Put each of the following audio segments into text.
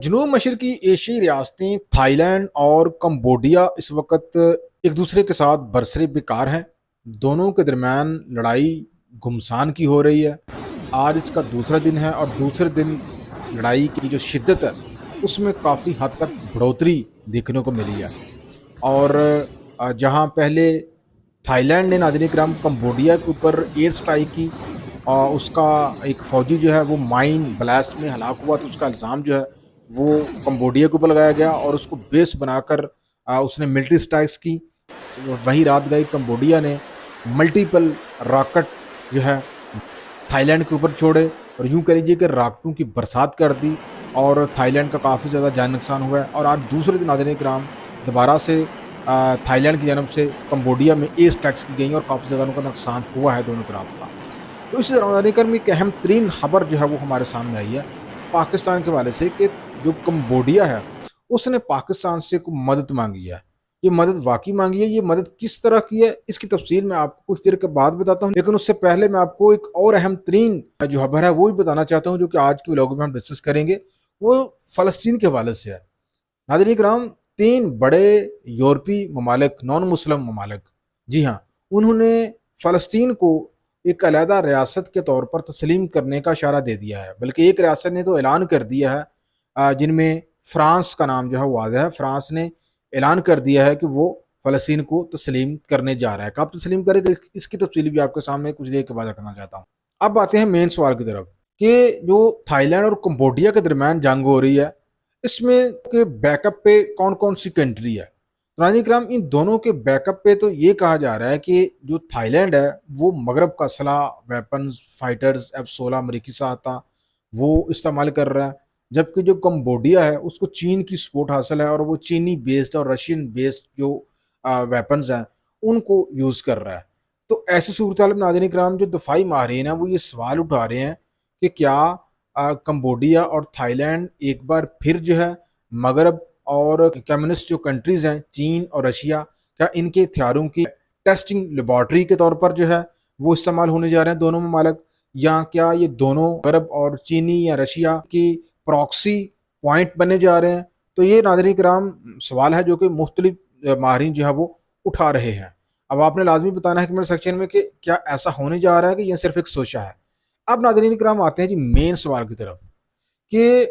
जनूब मशरकी एशियाई रियासतें थाईलैंड और कंबोडिया इस वक्त एक दूसरे के साथ बरसरे बेकार हैं। दोनों के दरमियान लड़ाई घुमसान की हो रही है। आज इसका दूसरा दिन है और दूसरे दिन लड़ाई की जो शिद्दत है उसमें काफ़ी हद तक बढ़ोतरी देखने को मिली है। और जहां पहले थाईलैंड ने नाज़रीन इकराम कंबोडिया के ऊपर एयर स्ट्राइक की और उसका एक फ़ौजी जो है वो माइन ब्लास्ट में हलाक हुआ, तो उसका इल्ज़ाम जो है वो कंबोडिया के ऊपर लगाया गया और उसको बेस बनाकर उसने मिलिट्री स्ट्राइक्स की। वहीं रात गई कंबोडिया ने मल्टीपल रॉकेट जो है थाईलैंड के ऊपर छोड़े और यूं कह लीजिए कि रॉकेटों की बरसात कर दी और थाईलैंड का काफ़ी ज़्यादा जान नुकसान हुआ है। और आज दूसरे दिन नाज़रीन इकराम दोबारा से थाईलैंड की जानब से कंबोडिया में एयर स्ट्राइक्स की गई और काफ़ी ज़्यादा उनका नुकसान हुआ है दोनों तरफ का। तो इसी दौरान में एक अहम तरीन खबर जो है वो हमारे सामने आई है पाकिस्तान के हवाले से कि जो कंबोडिया है उसने पाकिस्तान से कोई मदद मांगी है। ये मदद वाकई मांगी है, ये मदद किस तरह की है इसकी तफसील मैं आपको कुछ देर के बाद बताता हूँ, लेकिन उससे पहले मैं आपको एक और अहम तरीन जो खबर है वो भी बताना चाहता हूँ जो कि आज के व्लॉग में हम डिस्कस करेंगे। वो फ़लस्तीन के हवाले से है। नाज़रीन किराम, तीन बड़े यूरोपीय ममालिक, नॉन मुस्लिम ममालिक, जी हाँ, उन्होंने फ़लस्तीन को एक अलहदा रियासत के तौर पर तस्लीम करने का इशारा दे दिया है। बल्कि एक रियासत ने तो ऐलान कर दिया है, जिनमें फ़्रांस का नाम जो है वो आ गया है। फ़्रांस ने ऐलान कर दिया है कि वो फ़लस्तीन को तस्लीम करने जा रहा है। कब तस्लीम करेगा इसकी तफसील भी आपके सामने कुछ देर के बाद रखना चाहता हूँ। अब आते हैं मेन सवाल की तरफ कि जो थाईलैंड और कंबोडिया के दरमियान जंग हो रही है, इसमें के बैकअप पे कौन कौन सी कंट्री है। रानी कराम, इन दोनों के बैकअप पे तो ये कहा जा रहा है कि जो थाईलैंड है वो मगरब का असला, वेपन्स, फाइटर्स F-16 अमरीकी सहायता वो इस्तेमाल कर रहा है, जबकि जो कंबोडिया है उसको चीन की सपोर्ट हासिल है और वो चीनी बेस्ड और रशियन बेस्ड जो वेपन्स हैं उनको यूज़ कर रहा है। तो ऐसी सूरत में नाज़रीन कराम, जो दफाई माहिरीन हैं वो ये सवाल उठा रहे हैं कि क्या कंबोडिया और थाईलैंड एक बार फिर जो है मगरब और कम्युनिस्ट जो कंट्रीज़ हैं चीन और रशिया, क्या इनके हथियारों की टेस्टिंग लेबॉर्ट्री के तौर पर जो है वो इस्तेमाल होने जा रहे हैं दोनों ममालिक, या क्या ये दोनों मगरब और चीनी या रशिया की प्रॉक्सी पॉइंट बने जा रहे हैं। तो ये नाज़रीन किराम सवाल है जो कि मुख्तलिफ माहिरीन जो है वो उठा रहे हैं। अब आपने लाजमी बताना है कमेंट सेक्शन में कि क्या ऐसा होने जा रहा है कि यह सिर्फ एक सोचा है। अब नाज़रीन किराम आते हैं जी मेन सवाल की तरफ कि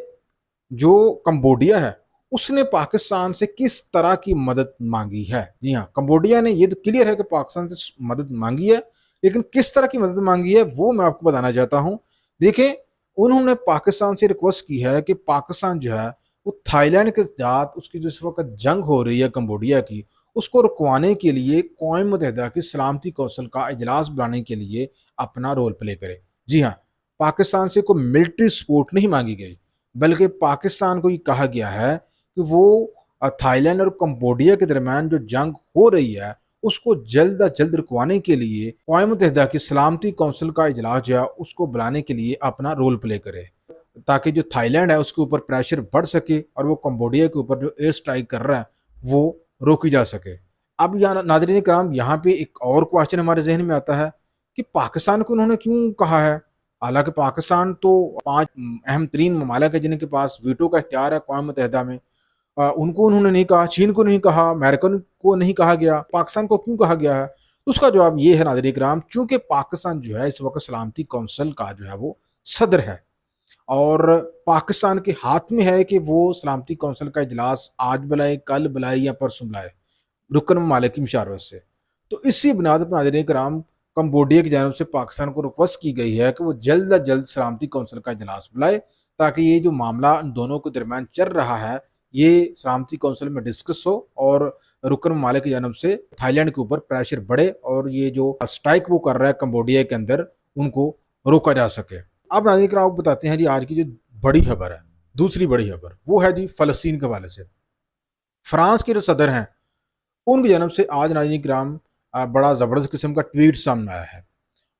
जो कंबोडिया है उसने पाकिस्तान से किस तरह की मदद मांगी है। जी हाँ, कंबोडिया ने ये तो क्लियर है कि पाकिस्तान से मदद मांगी है, लेकिन किस तरह की मदद मांगी है वो मैं आपको बताना चाहता हूँ। देखिए, उन्होंने पाकिस्तान से रिक्वेस्ट की है कि पाकिस्तान जो है वो थाईलैंड के साथ उसकी जो इस वक्त जंग हो रही है कंबोडिया की, उसको रुकवाने के लिए कौम मुत्तहिदा की सलामती कौंसिल का इजलास बुलाने के लिए अपना रोल प्ले करे। जी हाँ, पाकिस्तान से कोई मिलिट्री सपोर्ट नहीं मांगी गई, बल्कि पाकिस्तान को ये कहा गया है कि वो थाईलैंड और कंबोडिया के दरमियान जो जंग हो रही है उसको जल्द अज जल्द रुकवाने के लिए कौम मुत्तहिदा की सलामती कौंसिल का इजलास जो है उसको बुलाने के लिए अपना रोल प्ले करे, ताकि जो थाईलैंड है उसके ऊपर प्रेशर बढ़ सके और वो कंबोडिया के ऊपर जो एयर स्ट्राइक कर रहा है वो रोकी जा सके। अब यहाँ नाज़रीन कराम, यहाँ पे एक और क्वेश्चन हमारे जहन में आता है कि पाकिस्तान को उन्होंने क्यों कहा है। हालांकि पाकिस्तान तो 5 अहम तरीन ममालिक है जिनके पास वीटो का इख्तियार है कौम मुत्तहिदा में। उनको उन्होंने नहीं कहा, चीन को नहीं कहा, अमेरिकन को नहीं कहा गया, पाकिस्तान को क्यों कहा गया है? तो उसका जवाब ये है नाज़रीन किराम, चूंकि पाकिस्तान जो है इस वक्त सलामती कौंसिल का जो है वो सदर है और पाकिस्तान के हाथ में है कि वो सलामती कौंसिल का इजलास आज बुलाए, कल बुलाए या परसों बुलाए, रुकन ममालिक की मुशावरत से। तो इसी बुनियाद पर नाज़रीन कराम, कंबोडिया की जानब से पाकिस्तान को रिक्वेस्ट की गई है कि वो जल्द अज जल्द सलामती कौंसिल का इजलास बुलाए, ताकि ये जो मामला इन दोनों के दरमियान चल रहा है ये सलामती कौंसिल में डिस्कस हो और रुकन ममालिक की जानब से थाईलैंड के ऊपर प्रेशर बढ़े और ये जो स्ट्राइक वो कर रहा है कंबोडिया के अंदर उनको रोका जा सके। अब नाज़रीन कराम आपको बताते हैं जी आज की जो बड़ी खबर है, दूसरी बड़ी खबर वो है जी फ़लस्तीन के हवाले से। फ्रांस के जो सदर हैं उनकी जानब से आज नाज़रीन किराम बड़ा ज़बरदस्त किस्म का ट्वीट सामने आया है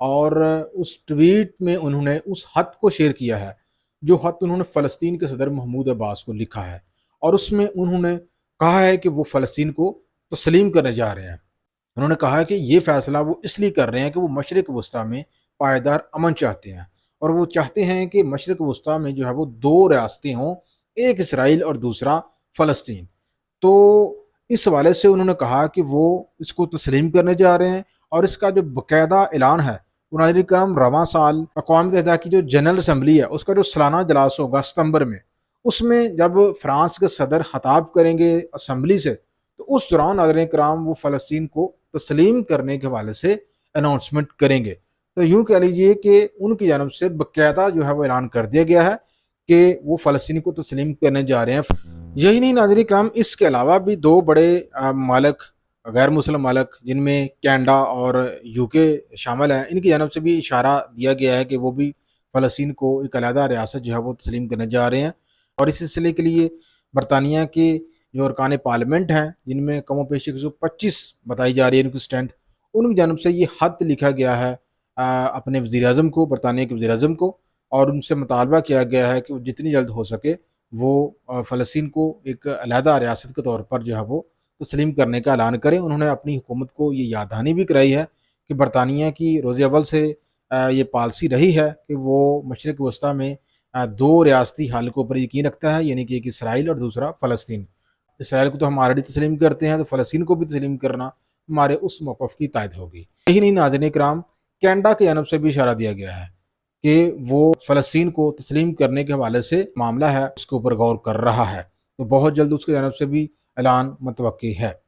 और उस ट्वीट में उन्होंने उस ख़त को शेयर किया है जो ख़त उन्होंने फ़लस्तीन के सदर महमूद अब्बास को लिखा है और उसमें उन्होंने कहा है कि वो फ़लस्तीन को तस्लीम करने जा रहे हैं। उन्होंने कहा है कि ये फ़ैसला वो इसलिए कर रहे हैं कि वो मशरिक़ वस्ता में पायदार अमन चाहते हैं और वो चाहते हैं कि मशरिक़ वस्ता में जो है वो 2 रियासतें हों, एक इसराइल और दूसरा फ़लस्तीन। तो इस हवाले से उन्होंने कहा कि वो इसको तस्लीम करने जा रहे हैं और इसका जो बाकायदा ऐलान है वो नाज़रीन करम रवां साल अक़वाम मुत्तहिदा की जो जनरल असम्बली है उसका जो सालाना इजलास होगा सितंबर में, उसमें जब फ्रांस के सदर खिताब करेंगे असम्बली से, तो उस दौरान नाज़रीन कराम वो फ़लस्तीन को तस्लीम करने के हवाले से अनाउंसमेंट करेंगे। तो यूँ कह लीजिए कि उनकी जानब से बाकायदा जो है वो ऐलान कर दिया गया है कि वो फ़लस्तीन को तस्लीम करने जा रहे हैं। यही नहीं नाज़रीन कराम, इसके अलावा भी दो बड़े मालिक, गैर मुस्लिम मालिक जिनमें कनाडा और यूके शामिल हैं, इनकी जानब से भी इशारा दिया गया है कि वो भी फ़लस्तीन को एक अलहदा रियासत जो है वो तस्लीम करने जा रहे हैं। और इस सिलसिले के लिए बरतानिया के जो अरकान पार्लियामेंट हैं, जिनमें कमोबेश 125 बताई जा रही है उनकी स्टैंड, उनकी जानब से ये ख़त लिखा गया है अपने वज़ीर-ए-आज़म को, बरतानिया के वज़ीर-ए-आज़म को, और उनसे मुतालबा किया गया है कि वो जितनी जल्द हो सके वो फ़लस्तीन को एक अलहदा रियासत के तौर पर जो है वो तस्लीम करने का ऐलान करें। उन्होंने अपनी हुकूमत को ये याद दहानी भी कराई है कि बरतानिया की रोज़ अव्वल से ये पॉलिसी रही है कि वो मशरिक़ वस्ता में दो रियासती हल के ऊपर यकीन रखता है, यानी कि एक इसराइल और दूसरा फ़लस्तीन। इसराइल को तो हम ऑलरेडी तस्लीम करते हैं, तो फ़लस्तीन को भी तस्लीम करना हमारे उस मौक़िफ़ की तायद होगी। यही नहीं नाज़रीन किराम, कनाडा की जानब से भी इशारा दिया गया है कि वो फ़लस्तीन को तस्लीम करने के हवाले से मामला है उसके ऊपर गौर कर रहा है। तो बहुत जल्द उसकी जानब से भी ऐलान मुतवक्की है।